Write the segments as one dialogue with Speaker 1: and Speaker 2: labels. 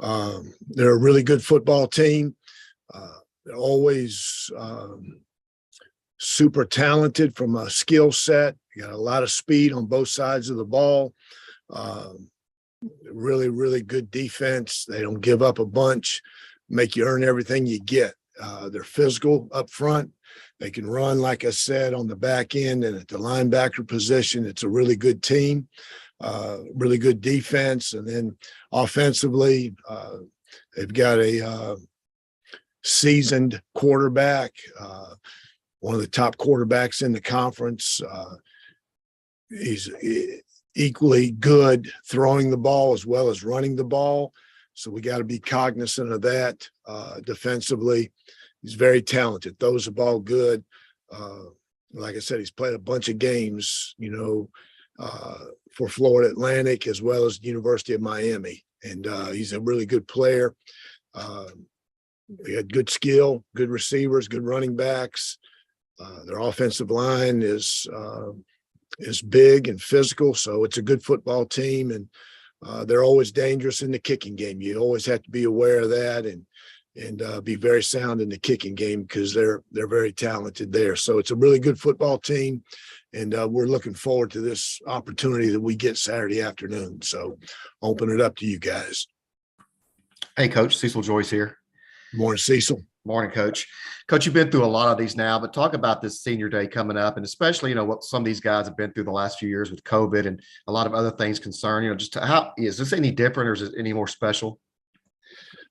Speaker 1: They're a really good football team. They're always super talented from a skill set. You got a lot of speed on both sides of the ball. Really, really good defense. They don't give up a bunch, make you earn everything you get. They're physical up front. They can run, like I said, on the back end and at the linebacker position. It's a really good team, really good defense. And then offensively, they've got a seasoned quarterback, one of the top quarterbacks in the conference. He's equally good throwing the ball as well as running the ball. So we got to be cognizant of that. Defensively, he's very talented, throws the ball good. Like I said, he's played a bunch of games, for Florida Atlantic as well as the University of Miami. And he's a really good player. They had good skill, good receivers, good running backs. Their offensive line is big and physical, so it's a good football team, and they're always dangerous in the kicking game. You always have to be aware of that and be very sound in the kicking game because they're very talented there. So it's a really good football team, and we're looking forward to this opportunity that we get Saturday afternoon. So open it up to you guys.
Speaker 2: Hey, Coach, Cecil Joyce here.
Speaker 1: Good morning, Cecil.
Speaker 2: Morning, Coach. Coach, you've been through a lot of these now, but talk about this senior day coming up, and especially, what some of these guys have been through the last few years with COVID and a lot of other things concerned. Just how is this any different, or is it any more special?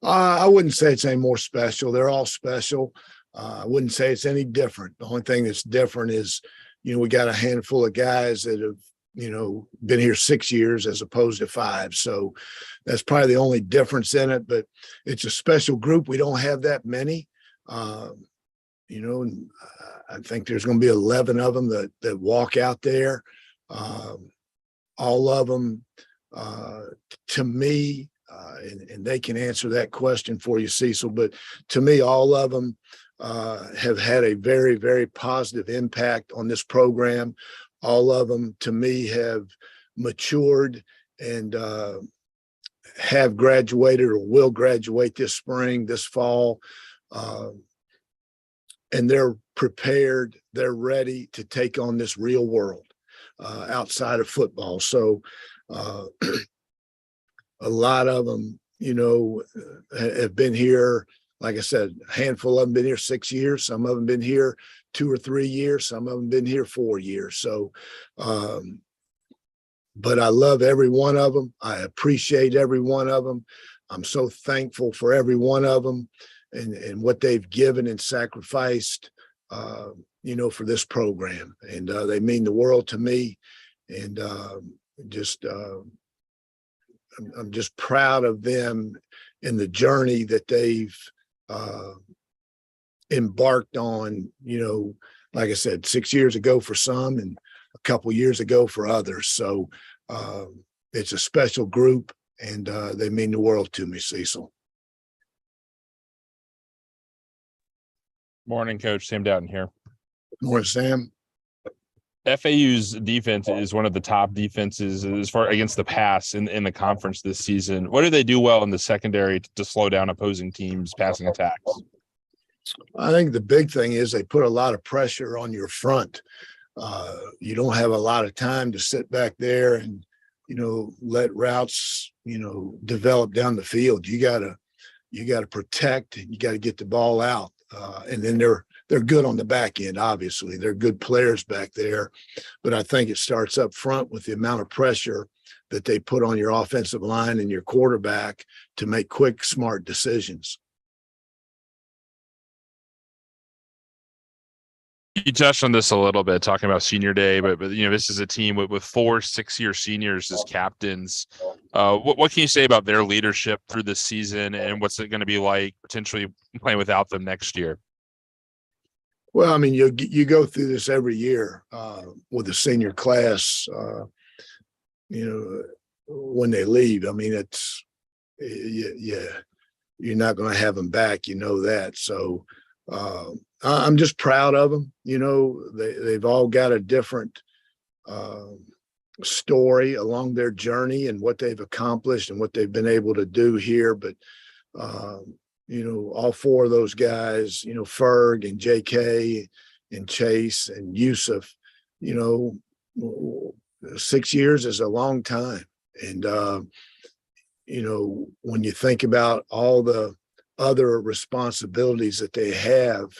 Speaker 1: I wouldn't say it's any more special. They're all special. I wouldn't say it's any different. The only thing that's different is, we got a handful of guys that have, been here 6 years as opposed to 5. So that's probably the only difference in it, but it's a special group. We don't have that many, and I think there's going to be 11 of them that walk out there. All of them, to me, and they can answer that question for you, Cecil, but to me, all of them have had a very, very positive impact on this program. All of them, to me, have matured and have graduated or will graduate this spring, this fall. And they're prepared, they're ready to take on this real world outside of football. So a lot of them, have been here. Like I said, a handful of them been here 6 years. Some of them been here 2 or 3 years. Some of them been here 4 years. So, but I love every one of them. I appreciate every one of them. I'm so thankful for every one of them and what they've given and sacrificed, for this program. And they mean the world to me. And I'm just proud of them in the journey that they've embarked on, like I said, 6 years ago for some and a couple years ago for others. So it's a special group, and they mean the world to me, Cecil.
Speaker 3: Morning, Coach. Sam Doughton here.
Speaker 1: Morning, Sam.
Speaker 3: FAU's defense is one of the top defenses as far against the pass in the conference this season. What do they do well in the secondary to slow down opposing teams' passing attacks?
Speaker 1: I think the big thing is they put a lot of pressure on your front. You don't have a lot of time to sit back there and, let routes, develop down the field. You gotta protect, and you got to get the ball out. And then they're good on the back end. Obviously, they're good players back there, but I think it starts up front with the amount of pressure that they put on your offensive line and your quarterback to make quick, smart decisions.
Speaker 3: You touched on this a little bit, talking about senior day, but this is a team with 4 6-year seniors as captains. What can you say about their leadership through this season, and what's it going to be like potentially playing without them next year?
Speaker 1: Well, I mean, you go through this every year with the senior class. When they leave, I mean, you're not going to have them back. That. So I'm just proud of them. They've all got a different story along their journey and what they've accomplished and what they've been able to do here. But, all four of those guys, Ferg and JK and Chase and Yusuf, 6 years is a long time. And, when you think about all the other responsibilities that they have,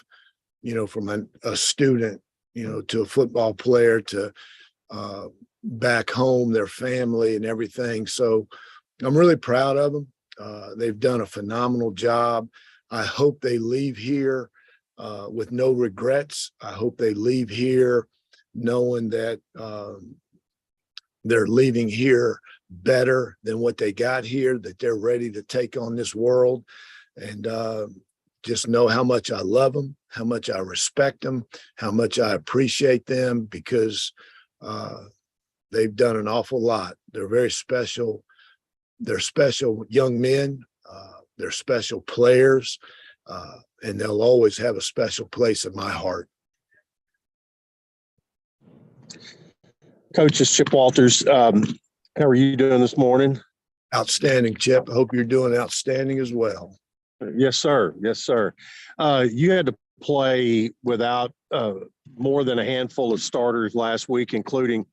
Speaker 1: from a student, to a football player, to back home, their family and everything. So I'm really proud of them. They've done a phenomenal job. I hope they leave here with no regrets. I hope they leave here knowing that they're leaving here better than what they got here, that they're ready to take on this world. And just know how much I love them, how much I respect them, how much I appreciate them, because they've done an awful lot. They're very special. They're special young men. They're special players, and they'll always have a special place in my heart.
Speaker 4: Coach, it's Chip Walters. How are you doing this morning?
Speaker 1: Outstanding, Chip. I hope you're doing outstanding as well.
Speaker 4: Yes, sir. Yes, sir. You had to play without more than a handful of starters last week, including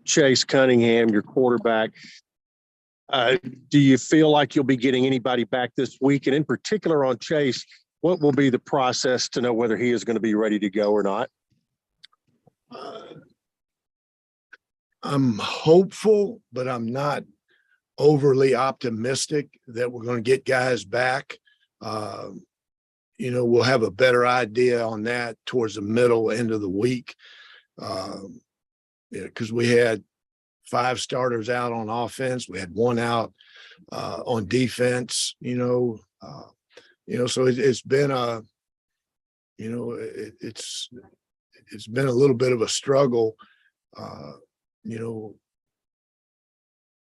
Speaker 4: Chase Cunningham, your quarterback. Do you feel like you'll be getting anybody back this week? And in particular on Chase, what will be the process to know whether he is going to be ready to go or not?
Speaker 1: I'm hopeful, but I'm not overly optimistic that we're going to get guys back. We'll have a better idea on that towards the middle end of the week. Because we had 5 starters out on offense. We had 1 out on defense, so it's been it's been a little bit of a struggle,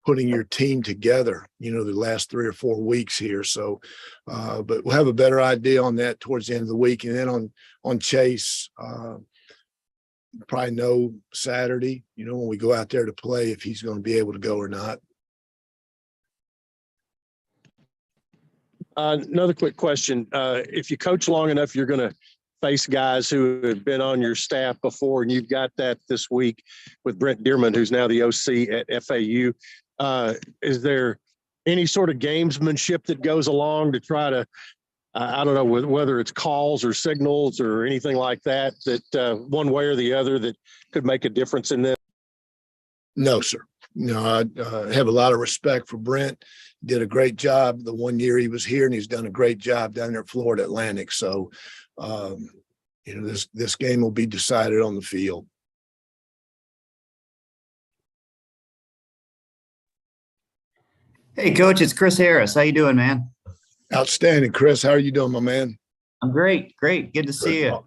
Speaker 1: putting your team together, the last 3 or 4 weeks here. So, but we'll have a better idea on that towards the end of the week. And then on Chase, probably know Saturday, when we go out there to play, if he's going to be able to go or not.
Speaker 4: Another quick question. If you coach long enough, you're going to face guys who have been on your staff before, and you've got that this week with Brent Dearman, who's now the OC at FAU. Is there any sort of gamesmanship that goes along to try to, I don't know whether it's calls or signals or anything like that, one way or the other that could make a difference in this?
Speaker 1: No, sir. No, I have a lot of respect for Brent. Did a great job the 1 year he was here, and he's done a great job down there at Florida Atlantic. So, this game will be decided on the field.
Speaker 5: Hey, Coach, it's Chris Harris. How you doing, man?
Speaker 1: Outstanding, Chris. How are you doing, my man?
Speaker 5: I'm great. Great. Good to see you.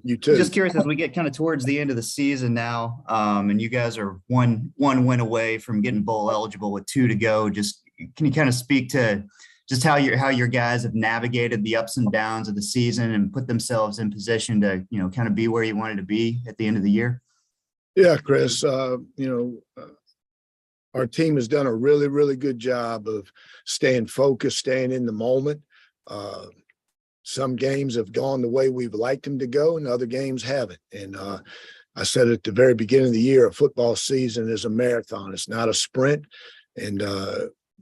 Speaker 1: You too.
Speaker 5: Just curious, as we get kind of towards the end of the season now, and you guys are one win away from getting bowl eligible with 2 to go. Just can you kind of speak to just how your guys have navigated the ups and downs of the season and put themselves in position to, kind of be where you wanted to be at the end of the year?
Speaker 1: Yeah, Chris, our team has done a really, really good job of staying focused, staying in the moment. Some games have gone the way we've liked them to go, and other games haven't. And I said at the very beginning of the year, a football season is a marathon. It's not a sprint. And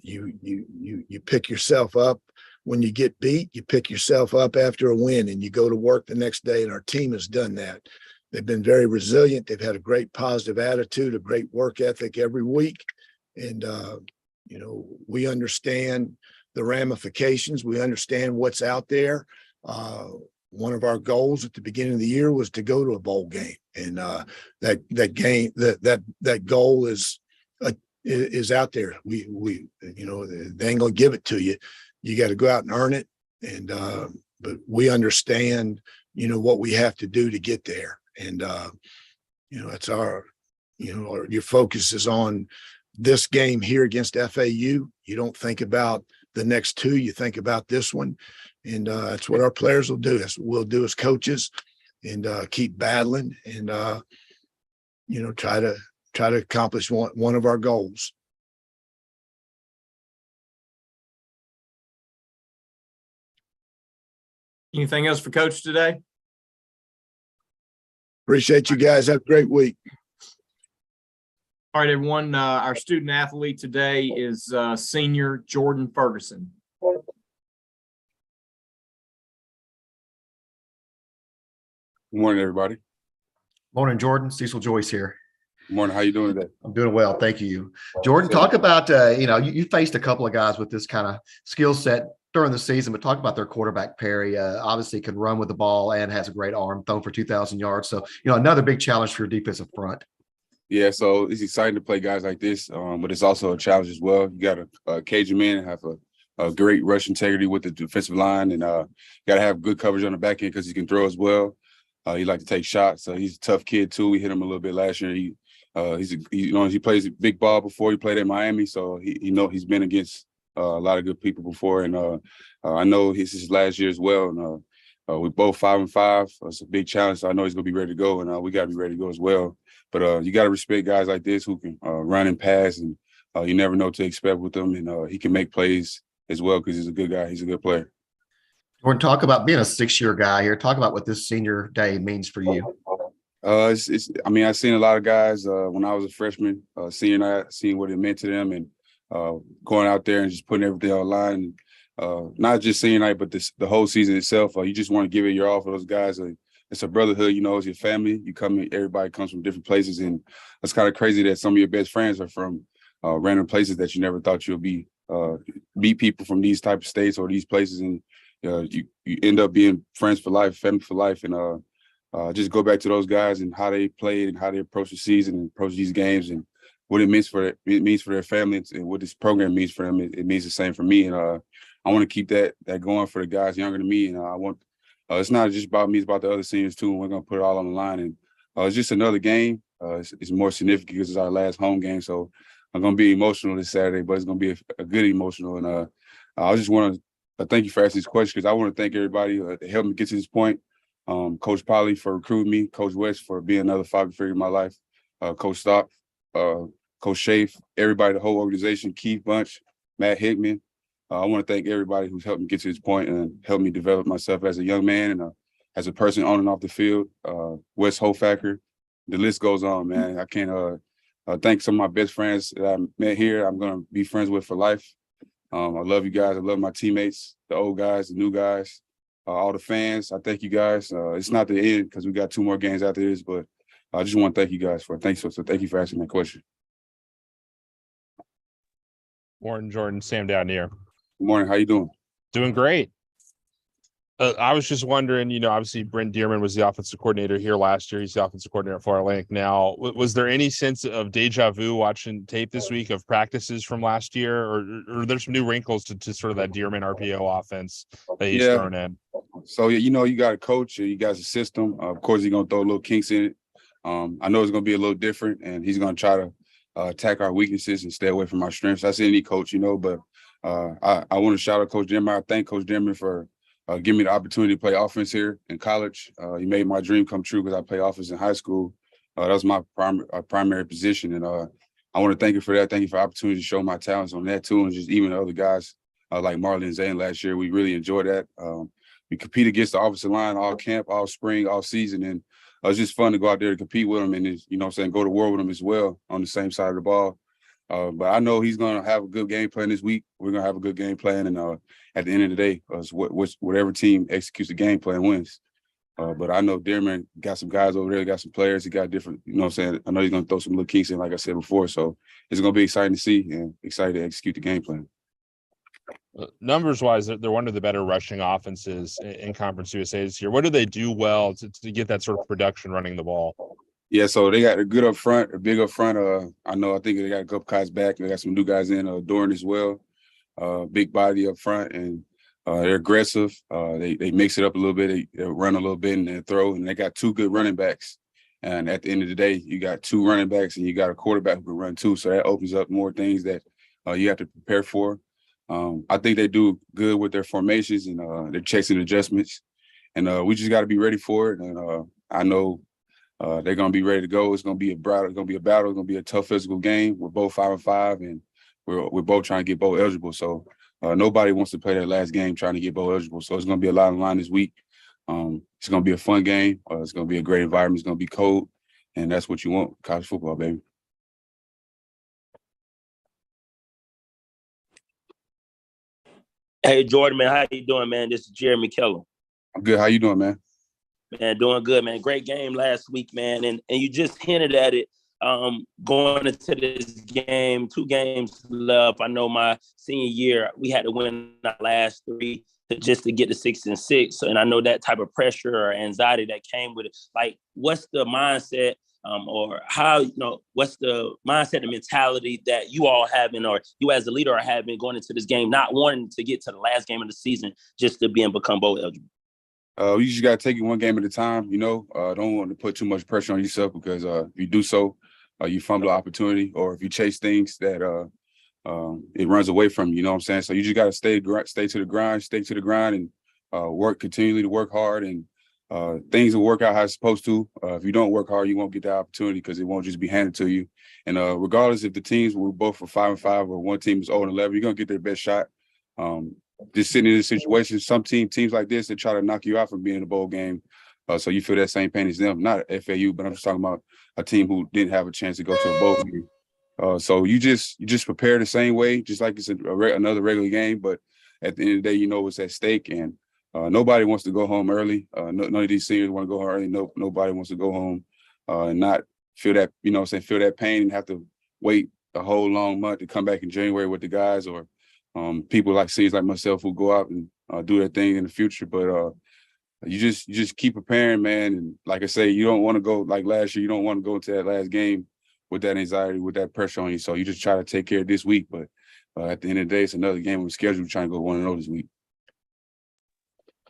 Speaker 1: you pick yourself up when you get beat. You pick yourself up after a win, and you go to work the next day. And our team has done that. They've been very resilient. They've had a great positive attitude, a great work ethic every week. And, we understand the ramifications. We understand what's out there. One of our goals at the beginning of the year was to go to a bowl game. And that goal is out there. We they ain't gonna give it to you. You got to go out and earn it. And but we understand, what we have to do to get there. And it's your focus is on this game here against FAU. You don't think about the next 2, you think about this one. And that's what our players will do. That's what we'll do as coaches, and keep battling and try to try to accomplish one of our goals.
Speaker 6: Anything else for Coach today?
Speaker 1: Appreciate you guys. Have a great week.
Speaker 6: All right, everyone. Our student athlete today is senior Jordan Ferguson.
Speaker 7: Good morning, everybody.
Speaker 2: Morning, Jordan. Cecil Joyce here.
Speaker 7: Good morning. How you doing today?
Speaker 2: I'm doing well. Thank you. Jordan, talk about, you faced a couple of guys with this kind of skill set during the season, but talk about their quarterback, Perry. Obviously can run with the ball and has a great arm, thrown for 2,000 yards. So, another big challenge for your defensive front.
Speaker 7: Yeah, so it's exciting to play guys like this, but it's also a challenge as well. You got to cage him in and have a great rush integrity with the defensive line, and got to have good coverage on the back end because he can throw as well. He like to take shots. He's a tough kid too. We hit him a little bit last year. He plays big ball before. He played at Miami, so he's been against a lot of good people before, and I know this is his last year as well. And we're both 5-5. It's a big challenge. So I know he's gonna be ready to go, and we got to be ready to go as well. But you got to respect guys like this who can run and pass, and you never know what to expect with them. And he can make plays as well because he's a good guy. He's a good player.
Speaker 2: Jordan, talk about being a 6-year guy here. Talk about what this senior day means for you.
Speaker 7: I've seen a lot of guys when I was a freshman, senior night, seeing what it meant to them, and going out there and just putting everything online. Not just senior night, but the whole season itself. You just want to give it your all for those guys. It's a brotherhood, it's your family. Everybody comes from different places, and it's kind of crazy that some of your best friends are from random places that you never thought you'll be. Meet people from these type of states or these places, and you end up being friends for life, family for life, and just go back to those guys and how they played and how they approach the season and approach these games and what it means for their families and what this program means for them. It means the same for me, and I want to keep that going for the guys younger than me, and I want. It's not just about me; it's about the other seniors too. And we're gonna put it all on the line, and it's just another game. It's more significant because it's our last home game, so I'm gonna be emotional this Saturday, but it's gonna be a good emotional. And I just want to thank you for asking this question because I want to thank everybody that helped me get to this point. Coach Polly for recruiting me, Coach West for being another father figure in my life, Coach Stock, Coach Schaaf, everybody, the whole organization, Keith Bunch, Matt Hickman. I want to thank everybody who's helped me get to this point and helped me develop myself as a young man and as a person on and off the field. Wes Hofacker, the list goes on, man. I can't thank some of my best friends that I met here. I'm going to be friends with for life. I love you guys. I love my teammates, the old guys, the new guys, all the fans. I thank you guys. It's not the end because we got 2 more games after this, but I just want to thank you guys for it. Thanks. So thank you for asking that question.
Speaker 3: Morning, Jordan. Sam down here.
Speaker 7: Good morning. How you doing?
Speaker 3: Doing great. I was just wondering, obviously Brent Dearman was the offensive coordinator here last year. He's the offensive coordinator at Florida Atlantic now. Was there any sense of deja vu watching tape this week of practices from last year, or there's some new wrinkles to sort of that Dearman RPO offense that he's thrown in?
Speaker 7: So, you got a coach, you got a system. Of course, he's going to throw a little kinks in it. I know it's going to be a little different, and he's going to try to attack our weaknesses and stay away from our strengths. That's any coach, but I want to shout out Coach Dearman. I thank Coach Dearman for giving me the opportunity to play offense here in college. He made my dream come true because I played offense in high school. That was my primary position, and I want to thank you for that. Thank you for the opportunity to show my talents on that too, and just even the other guys like Marlon and Zane last year. We really enjoyed that. We compete against the offensive line all camp, all spring, all season, and it was just fun to go out there to compete with them and go to war with them as well on the same side of the ball. But I know he's going to have a good game plan this week. We're going to have a good game plan. And at the end of the day, whatever team executes the game plan wins. But I know Dearman got some guys over there, got some players. He got different, I know he's going to throw some little kinks in, like I said before. So it's going to be exciting to see and excited to execute the game plan.
Speaker 3: Numbers wise, they're one of the better rushing offenses in Conference USA this year. What do they do well to get that sort of production running the ball?
Speaker 7: Yeah, so they got a good up front, a big up front. I think they got a couple guys back. They got some new guys in, Doran as well. Big body up front, and they're aggressive. They mix it up a little bit. They run a little bit and they throw, and they got 2 good running backs. And at the end of the day, you got 2 running backs and you got a quarterback who can run too. So that opens up more things that you have to prepare for. I think they do good with their formations and their checks and adjustments. And we just got to be ready for it. And I know they're going to be ready to go. It's going to be a battle. It's going to be a battle. It's going to be a tough physical game. We're both 5-5, and we're both trying to get bowl eligible. So nobody wants to play their last game trying to get bowl eligible. So it's going to be a lot on the line this week. It's going to be a fun game. It's going to be a great environment. It's going to be cold, and that's what you want, college football, baby.
Speaker 8: Hey, Jordan, man, how you doing, man? This is Jeremy Keller.
Speaker 7: I'm good. How you doing, man?
Speaker 8: Man, doing good, man. Great game last week, man. And you just hinted at it going into this game, 2 games left. I know my senior year, we had to win our last 3 just to get to 6-6. And I know that type of pressure or anxiety that came with it. Like, what's the mindset or how, what's the mindset and mentality that you all having or you as a leader are having going into this game, not wanting to get to the last game of the season just to be and become bowl eligible?
Speaker 7: You just got to take it one game at a time, don't want to put too much pressure on yourself because if you do so, you fumble the opportunity, or if you chase things that it runs away from you, you know what I'm saying? So you just got to stay to the grind, stick to the grind and continually to work hard, and things will work out how it's supposed to. If you don't work hard, you won't get the opportunity because it won't just be handed to you. And regardless if the teams were both for 5-5 or one team is 0-11, you're going to get their best shot. Just sitting in this situation, some teams like this, they try to knock you out from being in a bowl game. So you feel that same pain as them. Not FAU, but I'm just talking about a team who didn't have a chance to go to a bowl game. So you just prepare the same way, just like it's another regular game. But at the end of the day, you know what's at stake, and nobody wants to go home early. None of these seniors want to go home early. Nobody wants to go home and not feel that, feel that pain and have to wait a whole long month to come back in January with the guys, or people like seniors like myself who go out and do their thing in the future. But you just keep preparing, man. And like I say, you don't want to go like last year. You don't want to go into that last game with that anxiety, with that pressure on you. So you just try to take care of this week. But at the end of the day, it's another game on the schedule. We're trying to go 1-0 this week.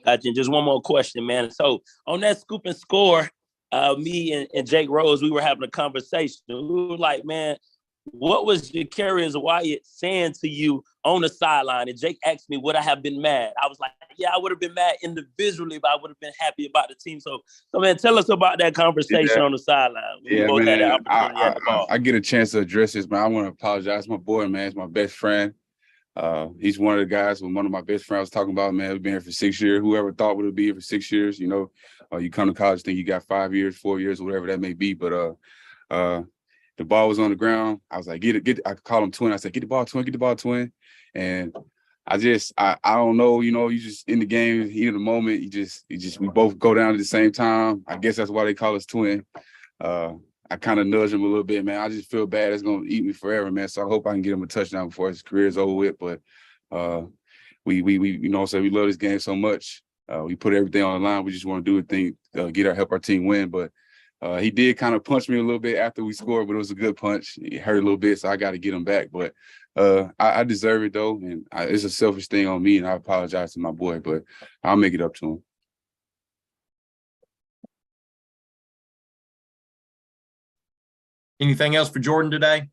Speaker 8: Gotcha. Just one more question, man. So on that scoop and score, me and Jake Rose, we were having a conversation. We were like, man, what was Jacarius Wyatt saying to you on the sideline? And Jake asked me, would I have been mad? I was like, yeah, I would have been mad individually, but I would have been happy about the team. So man, tell us about that conversation on the sideline.
Speaker 7: Yeah, man, I get a chance to address this, man. I want to apologize. My boy, man, it's my best friend. He's one of the guys when one of my best friends I was talking about, man, we've been here for 6 years. Whoever thought would be here for 6 years, you come to college, think you got 5 years, 4 years, whatever that may be. But the ball was on the ground. I was like, get it. I called him Twin. I said, get the ball, Twin. And I don't know, you just in the game, heat of the moment, we both go down at the same time. I guess that's why they call us Twin. I kind of nudge him a little bit, man. I just feel bad. It's going to eat me forever, man. So I hope I can get him a touchdown before his career is over with. But we we love this game so much. We put everything on the line. We just want to do a thing, help our team win. But he did kind of punch me a little bit after we scored, but it was a good punch. It hurt a little bit, so I got to get him back. But I deserve it, though, and it's a selfish thing on me, and I apologize to my boy, but I'll make it up to him.
Speaker 6: Anything else for Jordan today?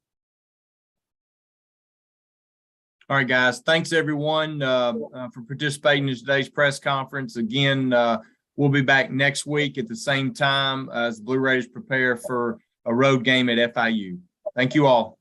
Speaker 6: All right, guys. Thanks, everyone, for participating in today's press conference. Again, we'll be back next week at the same time as the Blue Raiders prepare for a road game at FAU. Thank you all.